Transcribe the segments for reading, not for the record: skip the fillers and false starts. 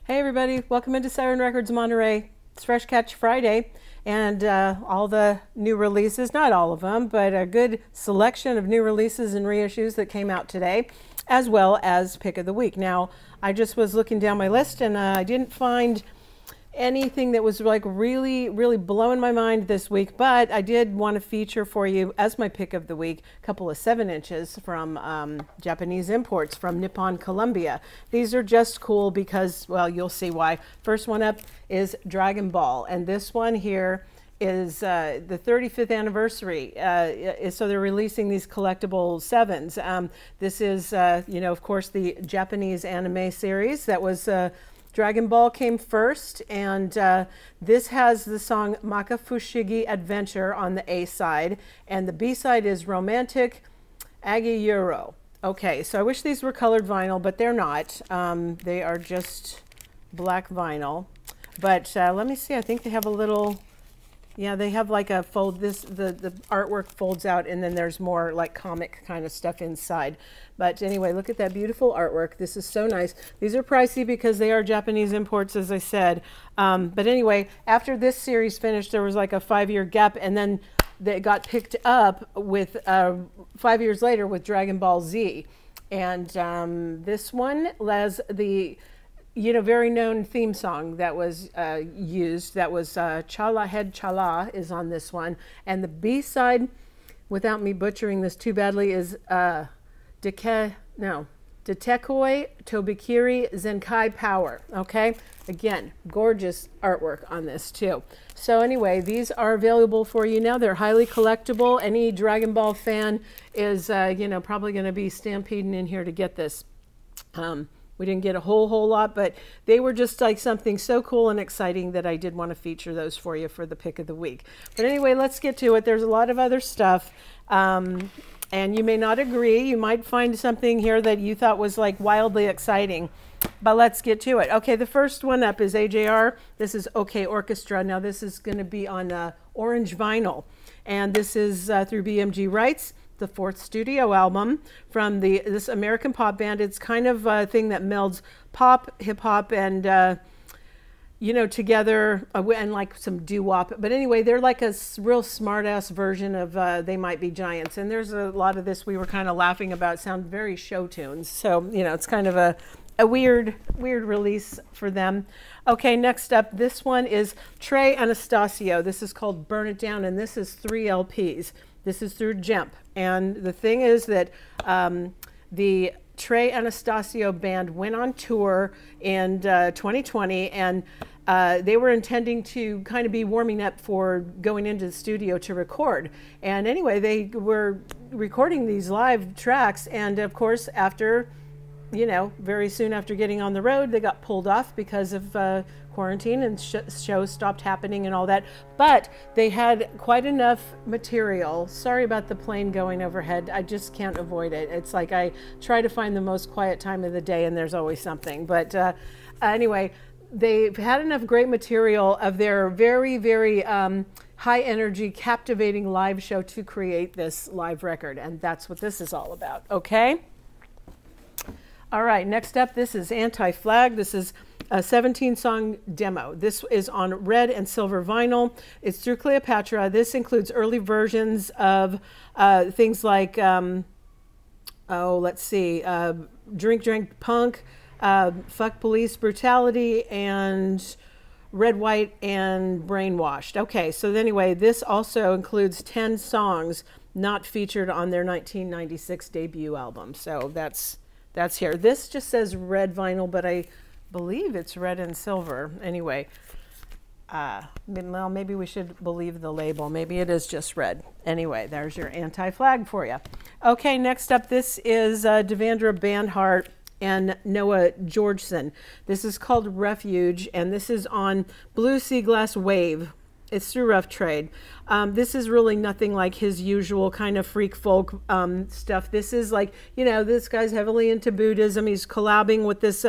Hey everybody, welcome into Siren Records Monterey. It's Fresh Catch Friday, and all the new releases, not all of them, but a good selection of new releases and reissues that came out today, as well as Pick of the Week. Now, I just was looking down my list and I didn't find anything that was like really blowing my mind this week, but I did want to feature for you as my pick of the week a couple of 7-inches from Japanese imports from Nippon Columbia. These are just cool because, well, you'll see why. First one up is Dragon Ball, and this one here is the 35th anniversary, so they're releasing these collectible 7s. This is, you know, of course, the Japanese anime series that was Dragon Ball came first, and this has the song Makafushigi Adventure on the A side, and the B side is Romantic Agiyuro. Okay, so I wish these were colored vinyl, but they're not. They are just black vinyl. But let me see, I think they have a little, yeah, they have like a fold, the artwork folds out, and then there's more like comic kind of stuff inside. But anyway, look at that beautiful artwork. This is so nice. These are pricey because they are Japanese imports, as I said. But anyway, after this series finished, there was like a 5-year gap, and then they got picked up with 5 years later with Dragon Ball Z. And this one has the, you know, very known theme song that was used. That was Chala Head Chala is on this one. And the B-side, without me butchering this too badly, is Detekoi Tobikiri Zenkai Power. Okay, again, gorgeous artwork on this too. So anyway, these are available for you now. They're highly collectible. Any Dragon Ball fan is, you know, probably going to be stampeding in here to get this. We didn't get a whole lot, but they were just like something so cool and exciting that I did want to feature those for you for the pick of the week. But anyway, let's get to it. There's a lot of other stuff. And you may not agree. You might find something here that you thought was like wildly exciting. But let's get to it. Okay, the first one up is AJR. This is OK Orchestra. Now this is going to be on orange vinyl. And this is through BMG Rights, the 4th studio album from this American pop band. It's kind of a thing that melds pop, hip hop, and you know, together, and like some doo-wop. But anyway, they're like a real smart-ass version of They Might Be Giants. And there's a lot of this we were kind of laughing about. Sound very show tunes. So, you know, it's kind of a weird release for them. Okay, next up, this one is Trey Anastasio. This is called Burn It Down, and this is 3 LPs. This is through Jemp. And the thing is that the Trey Anastasio band went on tour in 2020, and they were intending to kind of be warming up for going into the studio to record. And anyway, they were recording these live tracks, and of course, after, you know, very soon after getting on the road, they got pulled off because of quarantine, and shows stopped happening and all that. But they had quite enough material. Sorry about the plane going overhead. I just can't avoid it. It's like I try to find the most quiet time of the day, and there's always something. But anyway, they've had enough great material of their very high energy, captivating live show to create this live record. And that's what this is all about. Okay? All right, next up, this is Anti-Flag. This is a 17-song demo. This is on red and silver vinyl. It's through Cleopatra. This includes early versions of things like, let's see, Drink Punk, Fuck Police Brutality, and Red, White, and Brainwashed. Okay, so anyway, this also includes 10 songs not featured on their 1996 debut album. So that's here. This just says red vinyl, but I believe it's red and silver. Anyway, well, maybe we should believe the label. Maybe it is just red. Anyway, there's your Anti-Flag for you. Okay, next up, this is Devendra Bandhart and Noah Georgeson. This is called Refuge, and this is on Blue Sea Glass Wave. It's through Rough Trade. This is really nothing like his usual kind of freak folk stuff. This is like, you know, this guy's heavily into Buddhism. He's collabing with this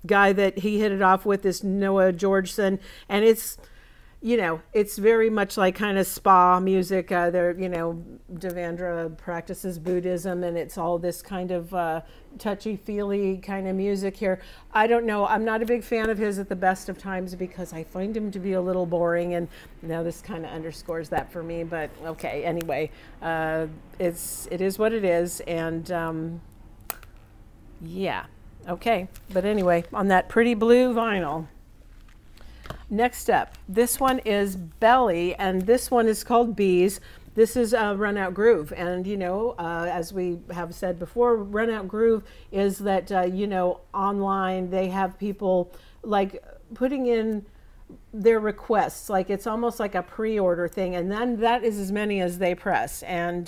guy that he hit it off with, this Noah Georgeson. And it's, you know, it's very much like kind of spa music. There, you know, Devendra practices Buddhism, and it's all this kind of touchy-feely kind of music here. I don't know. I'm not a big fan of his at the best of times because I find him to be a little boring, and you know, this kind of underscores that for me. But okay, anyway, it is what it is, and yeah, okay. But anyway, on that pretty blue vinyl. Next up, this one is Belly, and this one is called Bees. This is Run Out Groove, and you know, as we have said before, Run Out Groove is that you know, online they have people like putting in their requests, like it's almost like a pre-order thing, and then that is as many as they press. And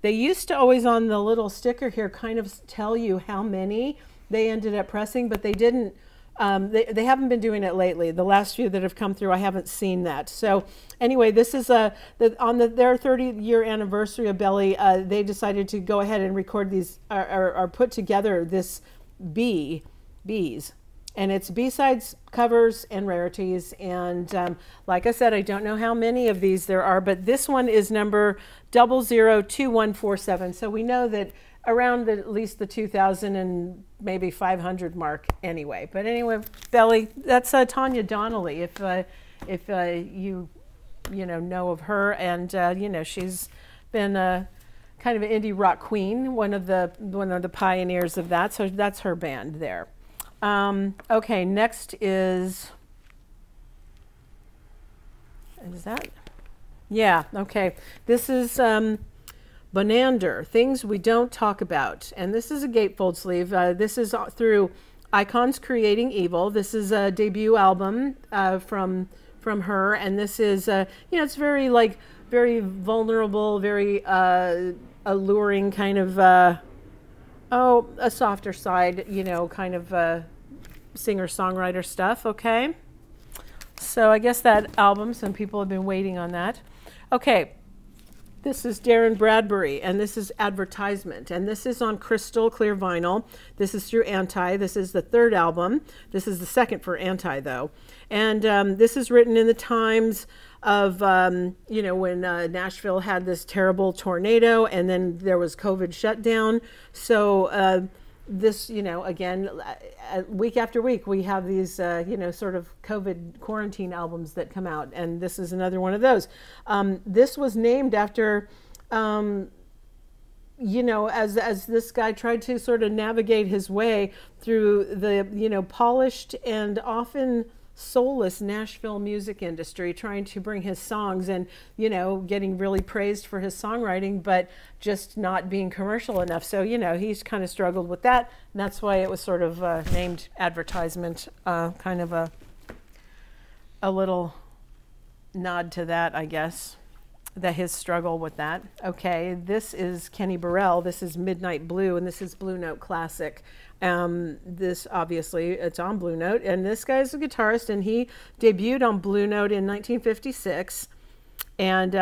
they used to always on the little sticker here kind of tell you how many they ended up pressing, but they didn't. They haven't been doing it lately. The last few that have come through, I haven't seen that. So anyway, this is on their 30-year anniversary of Belly. They decided to go ahead and record these or put together this Bees. And it's B-sides, covers, and rarities. And like I said, I don't know how many of these there are, but this one is number 002147. So we know that around at least the 2,000 and maybe 500 mark anyway. But anyway, Belly, that's Tanya Donnelly, if you know of her. And you know, she's been kind of an indie rock queen, one of the pioneers of that. So that's her band there. Okay, next is that? Yeah, okay. This is Bonander, Things We Don't Talk About. And this is a gatefold sleeve. This is through Icons Creating Evil. This is a debut album from her. And this is, you know, it's very vulnerable, very alluring kind of, a softer side, you know, kind of singer-songwriter stuff, okay? So I guess that album, some people have been waiting on that. Okay. This is Darren Bradbury, and this is Advertisement, and this is on crystal clear vinyl. This is through Anti. This is the third album. This is the second for Anti, though. And this is written in the times of, you know, when Nashville had this terrible tornado, and then there was COVID shutdown. So this, you know, again, week after week, we have these, you know, sort of COVID quarantine albums that come out, and this is another one of those. This was named after, you know, as this guy tried to sort of navigate his way through the, you know, polished and often soulless Nashville music industry, trying to bring his songs and, you know, getting really praised for his songwriting, but just not being commercial enough. So, you know, he's kind of struggled with that, and that's why it was sort of named Advertisement, kind of a little nod to that, I guess, that his struggle with that. Okay, this is Kenny Burrell. This is Midnight Blue, and this is Blue Note Classic. This obviously it's on Blue Note, and this guy's a guitarist, and he debuted on Blue Note in 1956, and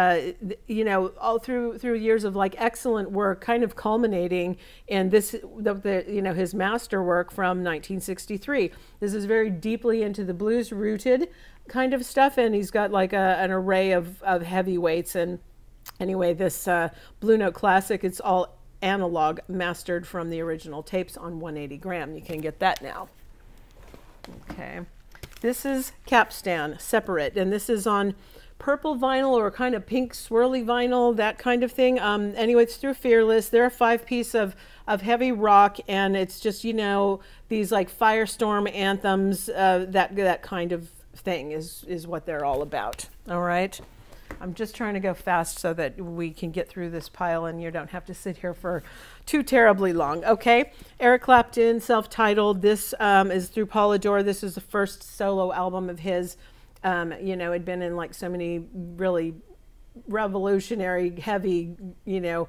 you know, all through years of like excellent work, kind of culminating in this, you know, his masterwork from 1963. This is very deeply into the blues rooted kind of stuff, and he's got like an array of heavyweights. And anyway, this Blue Note Classic, it's all analog, mastered from the original tapes on 180 gram. You can get that now. Okay, this is Capstan, Separate, and this is on purple vinyl or kind of pink swirly vinyl, that kind of thing. Anyway, it's through Fearless. They're a 5-piece of heavy rock, and it's just, you know, these like firestorm anthems, that kind of thing is what they're all about. All right. I'm just trying to go fast so that we can get through this pile and you don't have to sit here for too terribly long. Okay, Eric Clapton, self-titled. This is through Polydor. This is the first solo album of his. You know, had been in like so many really revolutionary, heavy, you know,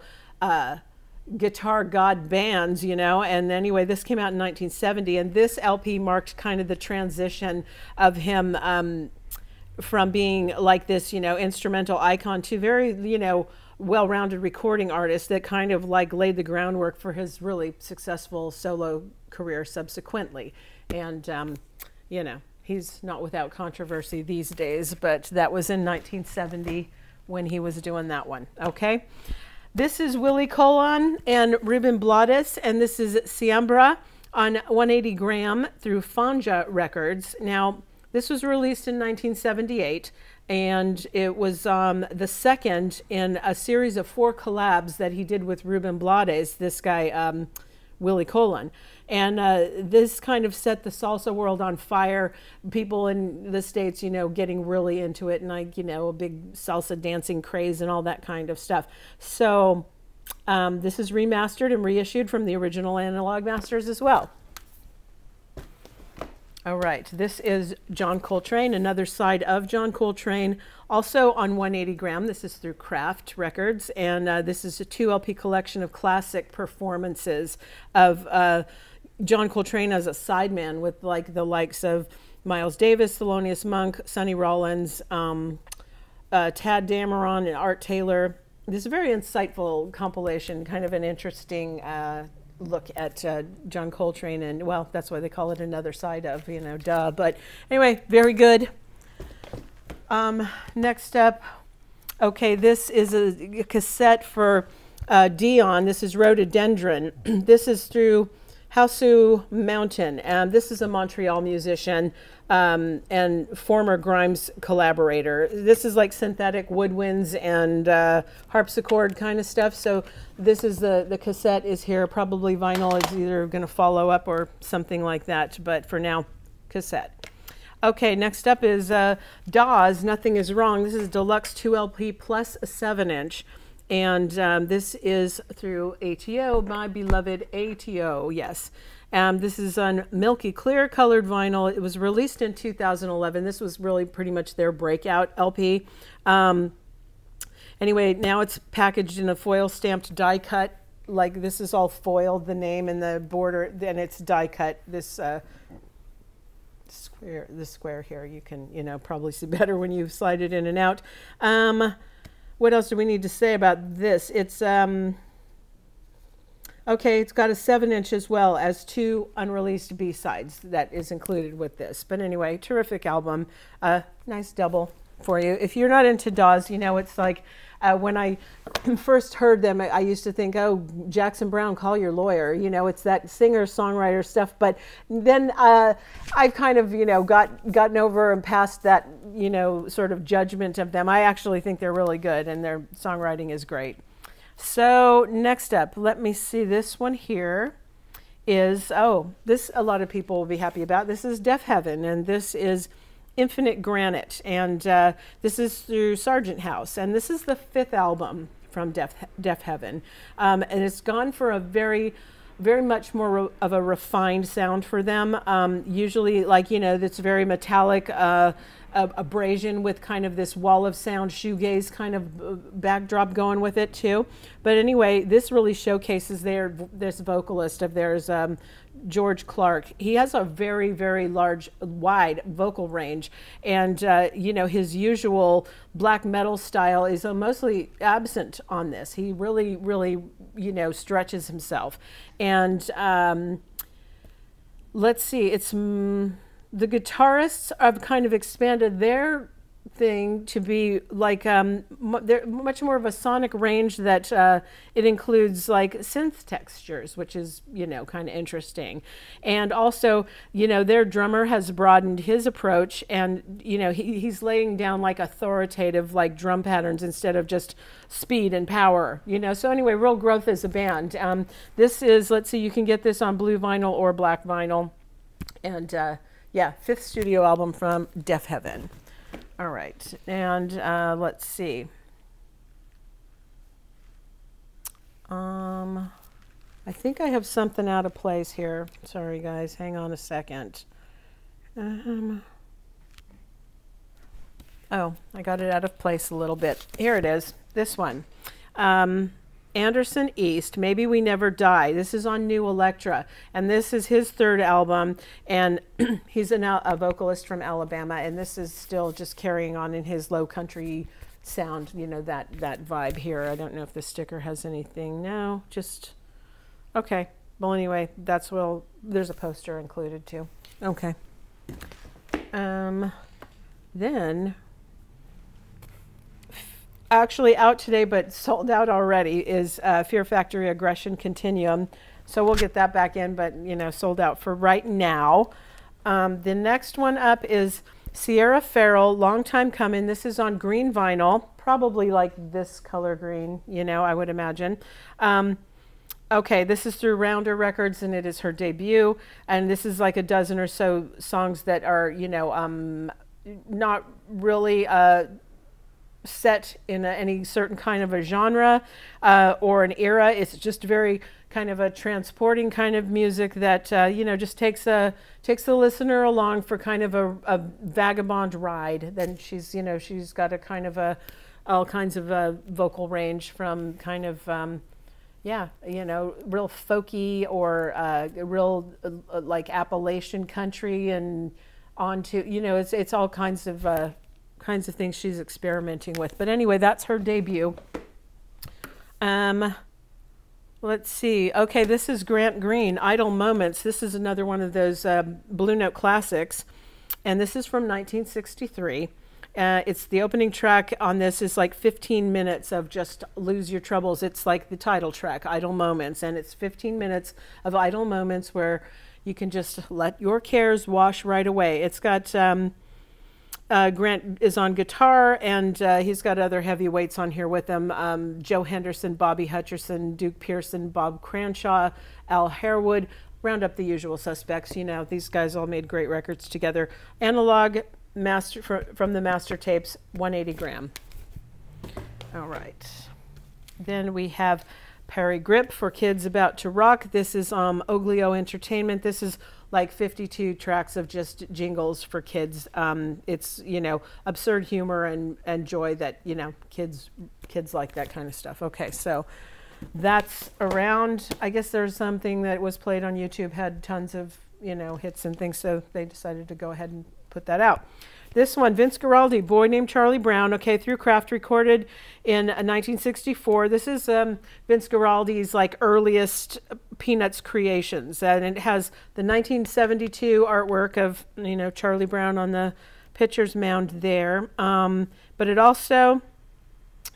guitar god bands, you know. And anyway, this came out in 1970, and this LP marked kind of the transition of him from being like this, you know, instrumental icon to very, you know, well-rounded recording artist that kind of like laid the groundwork for his really successful solo career subsequently. And, you know, he's not without controversy these days, but that was in 1970 when he was doing that one. Okay. This is Willie Colon and Ruben Blades, and this is Siembra on 180 gram through Fanja Records. Now, this was released in 1978, and it was the second in a series of 4 collabs that he did with Ruben Blades, this guy, Willie Colon. And this kind of set the salsa world on fire. People in the States, you know, getting really into it, and like, you know, a big salsa dancing craze and all that kind of stuff. So this is remastered and reissued from the original analog masters as well. All right, this is John Coltrane, another side of John Coltrane, also on 180 gram. This is through Kraft Records, and this is a 2 LP collection of classic performances of John Coltrane as a sideman with like the likes of Miles Davis, Thelonious Monk, Sonny Rollins, Tad Dameron, and Art Taylor. This is a very insightful compilation, kind of an interesting look at John Coltrane, and well, that's why they call it another side of, you know, duh. But anyway, very good. Next up, okay, this is a cassette for Dion. This is Rhododendron. This is through Hausu Mountain, and this is a Montreal musician and former Grimes collaborator. This is like synthetic woodwinds and harpsichord kind of stuff. So this is the cassette is here. Probably vinyl is either going to follow up or something like that, but for now, cassette. Okay, next up is Dawes, Nothing Is Wrong. This is deluxe 2 LP plus a 7-inch. And this is through ATO, my beloved ATO, yes. This is on milky clear colored vinyl. It was released in 2011. This was really pretty much their breakout LP. Anyway, now it's packaged in a foil stamped die cut. Like this is all foiled, the name and the border, then it's die cut. This square here, you can, you know, probably see better when you slide it in and out. What else do we need to say about this? It's, okay, it's got a 7-inch as well as 2 unreleased B-sides that is included with this. But anyway, terrific album. Nice double for you. If you're not into Dawes, you know, it's like when I first heard them, I used to think, oh, Jackson Browne, call your lawyer. You know, it's that singer-songwriter stuff. But then I've kind of, you know, gotten over and past that, you know, sort of judgment of them. I actually think they're really good, and their songwriting is great. So next up, let me see. This one here is, oh, this a lot of people will be happy about. This is Deaf Heaven, and this is Infinite Granite, and this is through Sargent House, and this is the 5th album from Deaf Heaven, and it's gone for a very much more of a refined sound for them. Usually, like, you know, that's very metallic abrasion with kind of this wall of sound shoegaze kind of backdrop going with it too. But anyway, this really showcases this vocalist of theirs, George Clark. He has a very wide vocal range, and you know, his usual black metal style is mostly absent on this. He really, you know, stretches himself. And let's see, it's the guitarists have kind of expanded their thing to be like they're much more of a sonic range that it includes like synth textures, which is, you know, kind of interesting. And also, you know, their drummer has broadened his approach, and, you know, he's laying down like authoritative like drum patterns instead of just speed and power, you know. So anyway, real growth as a band. This is, let's see, you can get this on blue vinyl or black vinyl, and yeah, 5th studio album from Deaf Heaven. All right, and let's see. I think I have something out of place here. Sorry, guys, hang on a second. Oh, I got it out of place a little bit. Here it is, this one. Anderson East, Maybe We Never Die. This is on New Elektra, and this is his 3rd album, and he's a vocalist from Alabama, and this is still just carrying on in his low country sound, you know, that vibe here. I don't know if the sticker has anything. No, just, okay. Well, anyway, that's, well, there's a poster included too. Okay. Then, actually out today, but sold out already, is Fear Factory Aggression Continuum. So we'll get that back in, but you know, sold out for right now. The next one up is Sierra Farrell, Long Time Coming. This is on green vinyl, probably like this color green, you know, I would imagine. Okay, this is through Rounder Records, and it is her debut. And this is like a dozen or so songs that are, you know, not really set in any certain kind of a genre or an era. It's just very kind of a transporting kind of music that you know, just takes the listener along for kind of a vagabond ride. Then she's, you know, she's got a kind of all kinds of vocal range from kind of yeah, you know, real folky or real like Appalachian country, and onto, you know, it's all kinds of things she's experimenting with. But anyway, that's her debut. Let's see. Okay, this is Grant Green, Idle Moments. This is another one of those Blue Note classics, and this is from 1963. It's the opening track on this is like 15 minutes of just Lose Your Troubles. It's like the title track, Idle Moments, and it's 15 minutes of idle moments where you can just let your cares wash right away. It's got Grant is on guitar, and he's got other heavyweights on here with him. Joe Henderson, Bobby Hutcherson, Duke Pearson, Bob Cranshaw, Al Harewood. Round up the usual suspects. You know, these guys all made great records together. Analog master from the master tapes, 180 gram. All right. Then we have Perry Grip for Kids About to Rock. This is Oglio Entertainment. This is like 52 tracks of just jingles for kids. It's, you know, absurd humor and joy that, you know, kids like that kind of stuff. Okay, so that's around. I guess there's something that was played on YouTube, had tons of, you know, hits and things, so they decided to go ahead and put that out. This one, Vince Giraldi, Boy Named Charlie Brown, okay, through Kraft, recorded in 1964. This is Vince Giraldi's like earliest Peanuts creations, and it has the 1972 artwork of, you know, Charlie Brown on the pitcher's mound there. But it also,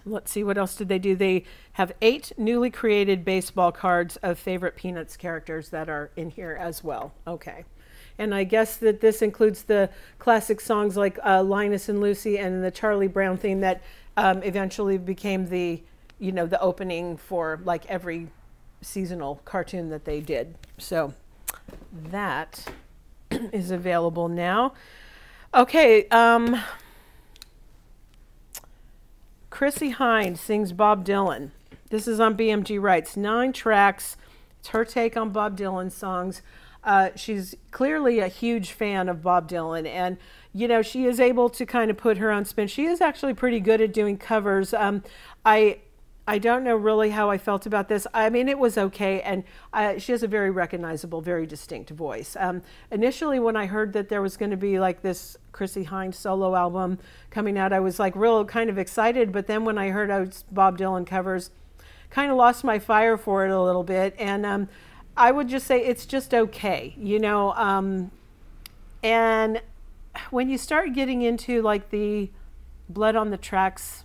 let's see, what else did they do? They have 8 newly created baseball cards of favorite Peanuts characters that are in here as well. Okay. And I guess that this includes the classic songs like Linus and Lucy and the Charlie Brown theme that eventually became the, you know, the opening for like every seasonal cartoon that they did. So that is available now. Okay. Chrissy Hines sings Bob Dylan. This is on BMG Rights. 9 tracks. It's her take on Bob Dylan songs. She's clearly a huge fan of Bob Dylan, and you know, she is able to kind of put her own spin. She is actually pretty good at doing covers. I don't know really how I felt about this. I mean, it was okay, and she has a very recognizable, very distinct voice. Initially, when I heard that there was going to be like this Chrissy Hines solo album coming out, I was like real kind of excited, but then when I heard Bob Dylan covers, kind of lost my fire for it a little bit, and I would just say it's just okay, you know, and when you start getting into like the Blood on the Tracks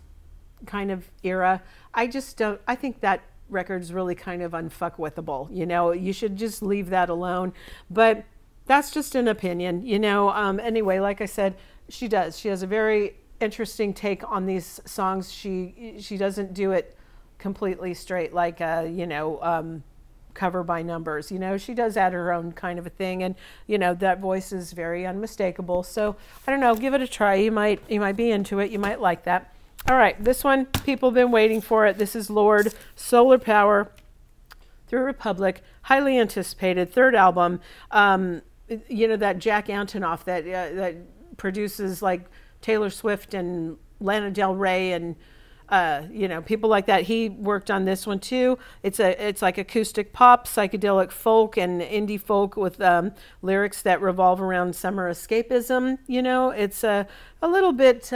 kind of era, I think that record's really kind of unfuckwithable, you know. You should just leave that alone, but that's just an opinion, you know. Anyway, like I said, she has a very interesting take on these songs. She doesn't do it completely straight like you know, cover by numbers, you know. She does add her own kind of a thing, and you know, that voice is very unmistakable. So I don't know, give it a try. You might be into it. You might like that. All right, this one, people have been waiting for it. This is Lord, Solar Power, through Republic, highly anticipated, 3rd album. You know, that Jack Antonoff that produces like Taylor Swift and Lana Del Rey and you know, people like that. He worked on this one too. It's like acoustic pop, psychedelic folk, and indie folk with lyrics that revolve around summer escapism. You know, it's a little bit,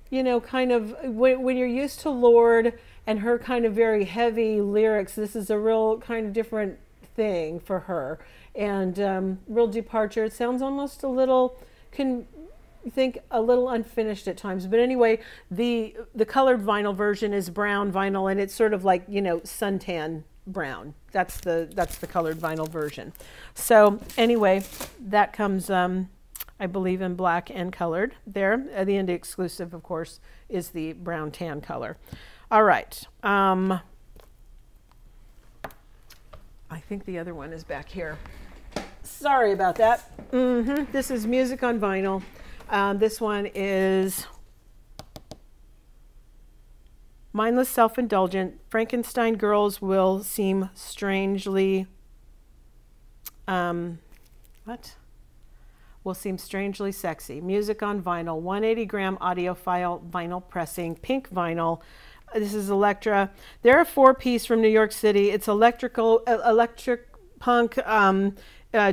you know, kind of when you're used to Lorde and her kind of very heavy lyrics, this is a real kind of different thing for her, and real departure. It sounds almost a little can think a little unfinished at times. But anyway, the colored vinyl version is brown vinyl, and it's sort of like, you know, suntan brown. That's the colored vinyl version. So anyway, that comes I believe in black and colored there. The indie exclusive, of course, is the brown tan color. All right. I think the other one is back here. Sorry about that. This is Music on Vinyl. This one is Mindless Self-Indulgent. Frankenstein Girls Will Seem Strangely... Will seem strangely sexy. Music on Vinyl. 180-gram audiophile vinyl pressing. Pink vinyl. This is Elektra. They're a 4-piece from New York City. It's electric punk,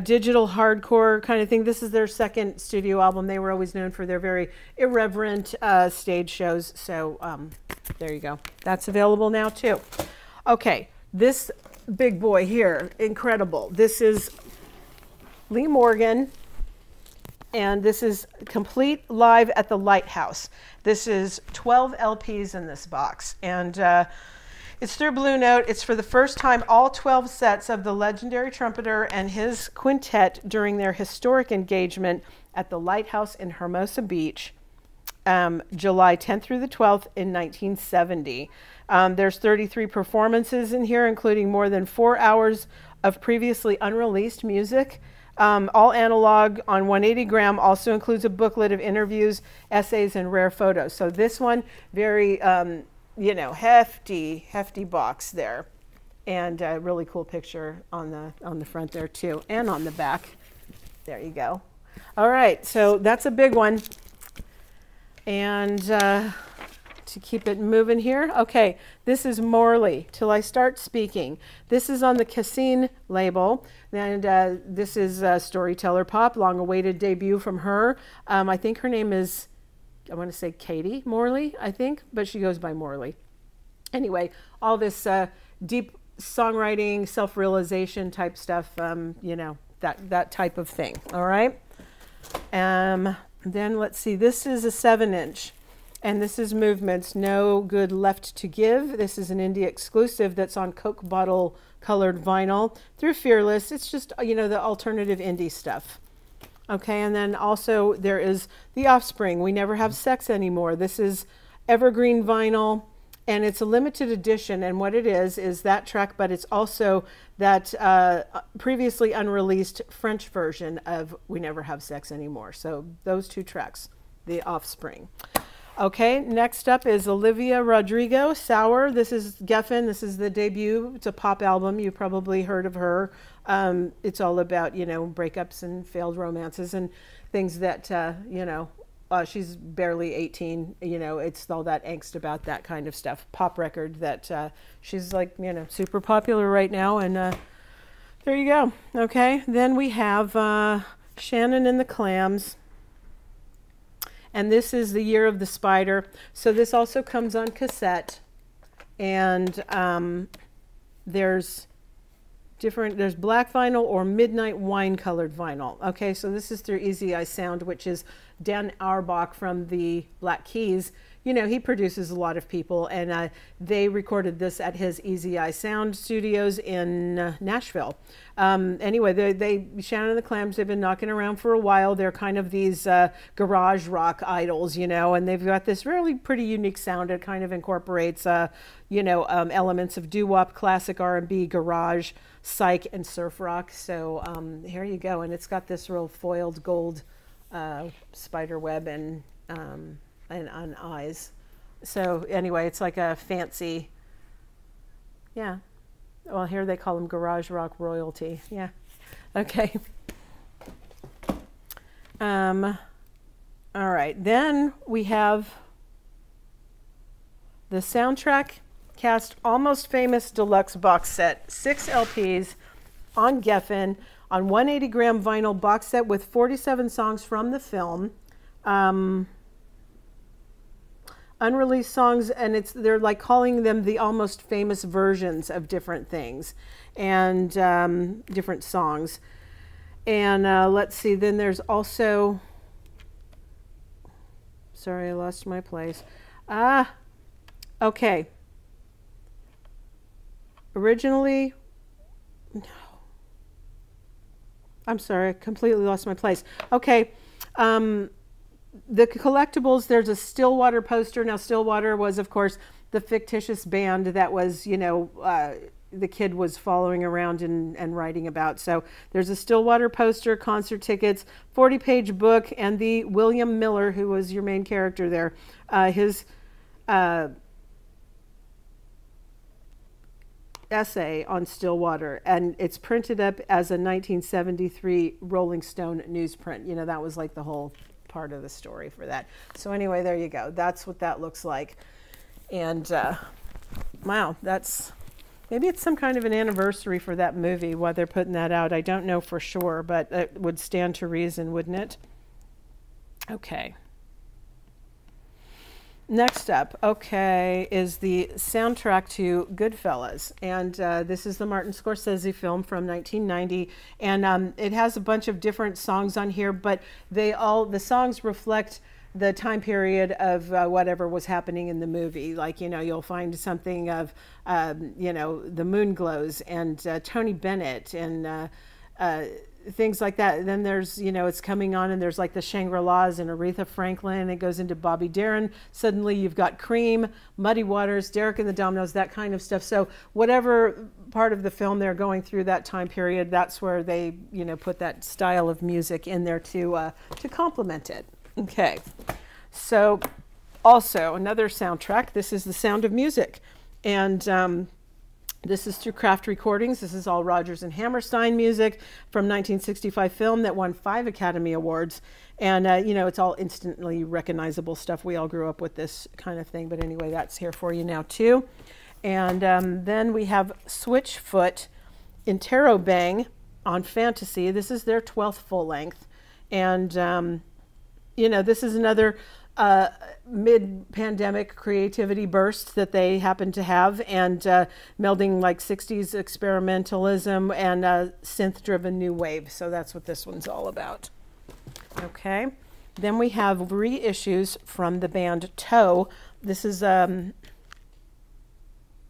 digital hardcore kind of thing. This is their second studio album. They were always known for their very irreverent stage shows. So there you go. That's available now too. Okay, this big boy here, incredible. This is Lee Morgan. And this is complete live at the Lighthouse. This is 12 LPs in this box. And it's through Blue Note. It's for the first time all 12 sets of the legendary trumpeter and his quintet during their historic engagement at the Lighthouse in Hermosa Beach, July 10th through the 12th in 1970. There's 33 performances in here, including more than 4 hours of previously unreleased music. All analog on 180-gram, also includes a booklet of interviews, essays, and rare photos. So this one, very, you know, hefty box there. And a really cool picture on the front there too, and on the back. There you go. All right, so that's a big one. And to keep it moving here, okay, this is Morley, Till I Start Speaking. This is on the Cassine label, and this is Storyteller Pop, long-awaited debut from her. I think her name is, I want to say Katie Morley, I think, but she goes by Morley. Anyway, all this deep songwriting, self-realization type stuff, you know, that type of thing, all right? Then let's see, this is a 7-inch. And this is Movements, No Good Left to Give. This is an indie exclusive that's on Coke bottle colored vinyl through Fearless. It's just, you know, the alternative indie stuff. Okay, and then also there is The Offspring, We Never Have Sex Anymore. This is evergreen vinyl, and it's a limited edition. And what it is that track, but it's also that previously unreleased French version of We Never Have Sex Anymore. So those two tracks, The Offspring. Okay, next up is Olivia Rodrigo, Sour. This is Geffen. This is the debut. It's a pop album. You've probably heard of her. It's all about, you know, breakups and failed romances and things that, you know, she's barely 18. You know, it's all that angst about that kind of stuff. Pop record that she's like, you know, super popular right now. And there you go. Okay, then we have Shannon and the Clams. And this is The Year of the Spider. So this also comes on cassette. And there's black vinyl or midnight wine colored vinyl. Okay, so this is through Easy Eye Sound, which is Dan Auerbach from the Black Keys. You know, he produces a lot of people, and they recorded this at his Easy Eye Sound studios in Nashville. Anyway, Shannon and the Clams, they've been knocking around for a while. They're kind of these garage rock idols, you know, and they've got this really pretty unique sound. It kind of incorporates, you know, elements of doo-wop, classic R&B, garage, psych, and surf rock. So here you go, and it's got this real foiled gold spider web and on eyes. So anyway, it's like a fancy, yeah. Well, here they call them garage rock royalty. Yeah. Okay. All right. Then we have the Soundtrack Cast Almost Famous Deluxe Box Set. 6 LPs on Geffen on 180-gram vinyl box set with 47 songs from the film. Unreleased songs, and they're like calling them the almost famous versions of different things and different songs. And let's see, then there's also Sorry, I lost my place. Okay. Originally, no. I'm sorry, I completely lost my place. Okay. The collectibles, there's a Stillwater poster. Now, Stillwater was, of course, the fictitious band that was, you know, the kid was following around and writing about. So there's a Stillwater poster, concert tickets, 40-page book, and the William Miller, who was your main character there, his essay on Stillwater, and it's printed up as a 1973 Rolling Stone newsprint. You know, that was like the whole part of the story for that. So anyway, there you go. That's what that looks like. And wow, that's, maybe it's some kind of an anniversary for that movie, why they're putting that out. I don't know for sure, but it would stand to reason, wouldn't it? Okay. Next up, okay, is the soundtrack to Goodfellas. And this is the Martin Scorsese film from 1990. And it has a bunch of different songs on here, but the songs reflect the time period of whatever was happening in the movie. Like, you know, you'll find something of, you know, The Moon Glows and Tony Bennett and things like that. And then there's, you know, it's coming on and there's like the Shangri-Las and Aretha Franklin. It goes into Bobby Darin. Suddenly you've got Cream, Muddy Waters, Derek and the Dominoes, that kind of stuff. So whatever part of the film they're going through that time period, that's where they, you know, put that style of music in there to complement it. Okay. So also another soundtrack. This is The Sound of Music. And this is through Kraft Recordings. This is all Rodgers and Hammerstein music from 1965 film that won 5 Academy Awards. And, you know, it's all instantly recognizable stuff. We all grew up with this kind of thing. But anyway, that's here for you now, too. And then we have Switchfoot Interrobang on Fantasy. This is their 12th full length. And, you know, this is another mid-pandemic creativity burst that they happen to have, and melding like 60s experimentalism and synth-driven new wave. So that's what this one's all about. Okay. Then we have reissues from the band Toe. This is, let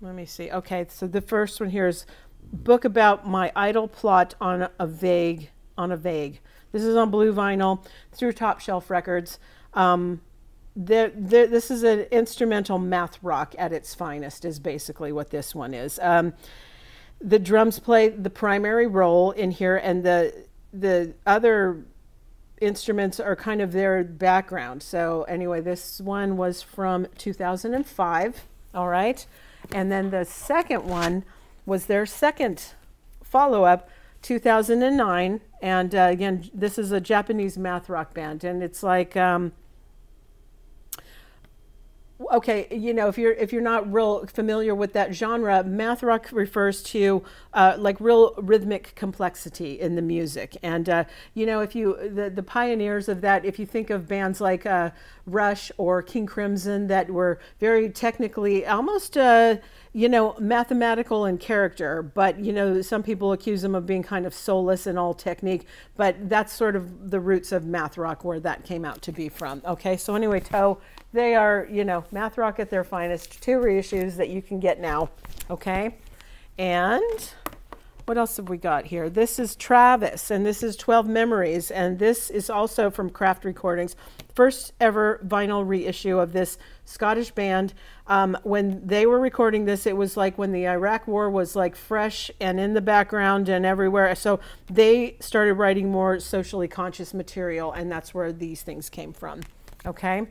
me see. Okay, so the first one here is Book About My Idle Plot on a Vague. This is on blue vinyl through Top Shelf Records. This is an instrumental math rock at its finest, is basically what this one is. The drums play the primary role in here, and the other instruments are kind of their background. So anyway, this one was from 2005, all right? And then the second one was their second follow-up, 2009. And again, this is a Japanese math rock band, and it's like... okay, you know, if you're not real familiar with that genre, math rock refers to like real rhythmic complexity in the music. And you know, if the pioneers of that, if you think of bands like Rush or King Crimson that were very technically almost you know, mathematical in character, but you know, some people accuse them of being kind of soulless and all technique, but that's sort of the roots of math rock, where that came out to be from. Okay, so anyway, Toe, they are, you know, math rock at their finest. 2 reissues that you can get now. Okay, and what else have we got here? This is Travis, and this is 12 Memories, and this is also from Kraft Recordings. First ever vinyl reissue of this Scottish band. When they were recording this, it was like when the Iraq War was like fresh and in the background and everywhere. So they started writing more socially conscious material, and that's where these things came from. Okay.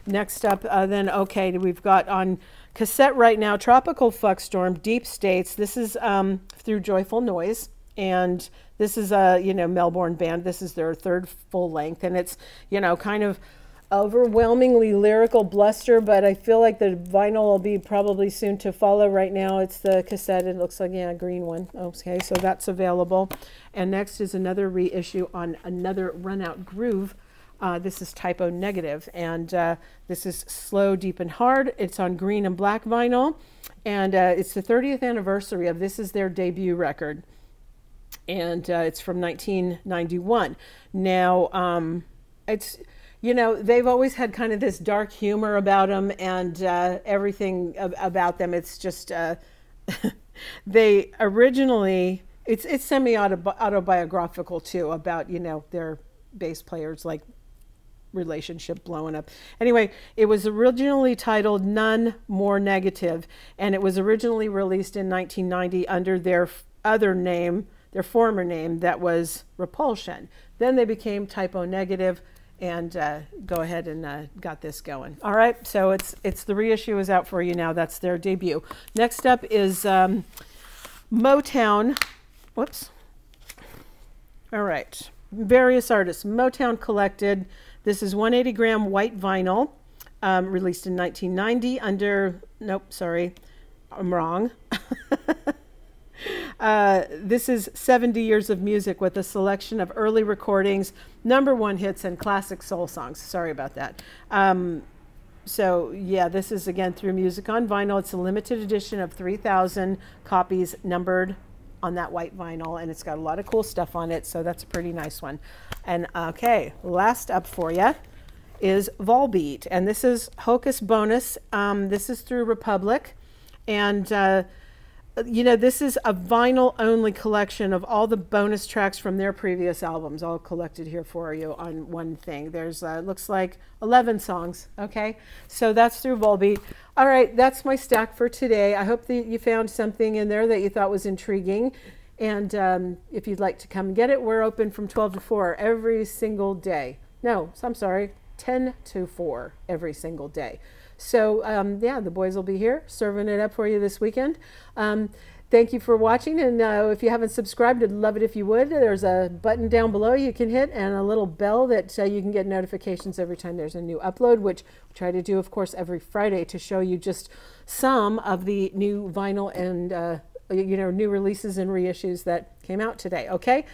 Next up, then, okay, we've got on cassette right now, Tropical Fuckstorm, Deep States. This is through Joyful Noise, and this is a, you know, Melbourne band. This is their 3rd full length, and it's, you know, kind of overwhelmingly lyrical bluster, but I feel like the vinyl will be probably soon to follow. Right now it's the cassette. It looks like, yeah, a green one. Okay, so that's available. And next is another reissue on another Run Out Groove. This is Typo Negative, and this is Slow, Deep, and Hard. It's on green and black vinyl, and it's the 30th anniversary of this is their debut record, and it's from 1991. Now, it's, you know, they've always had kind of this dark humor about them, and everything about them. It's just they originally, it's semi-autobiographical too, about, you know, their bass players, like, relationship blowing up. Anyway, it was originally titled None More Negative, and it was originally released in 1990 under their other name, their former name, that was Repulsion. Then they became Typo Negative, and go ahead and got this going. All right, so it's the reissue is out for you now. That's their debut. Next up is Motown. Whoops. All right, various artists. Motown Collected. This is 180-gram white vinyl, released in 1990 under, nope, sorry, I'm wrong. This is 70 years of music with a selection of early recordings, #1 hits, and classic soul songs. Sorry about that. So yeah, this is again through Music on Vinyl. It's a limited edition of 3,000 copies numbered on that white vinyl, and it's got a lot of cool stuff on it, so that's a pretty nice one. And okay, last up for you is Volbeat, and this is Hocus Bonus. This is through Republic, and you know, this is a vinyl only collection of all the bonus tracks from their previous albums, all collected here for you on one thing. There's looks like 11 songs. Okay, so that's through Volbeat. All right, that's my stack for today. I hope that you found something in there that you thought was intriguing, and if you'd like to come and get it, we're open from 12 to 4 every single day. No, I'm sorry, 10 to 4 every single day. So yeah, the boys will be here serving it up for you this weekend. Thank you for watching, and if you haven't subscribed, I'd love it if you would. There's a button down below you can hit, and a little bell that you can get notifications every time there's a new upload, which we try to do, of course, every Friday to show you just some of the new vinyl and you know, new releases and reissues that came out today. Okay.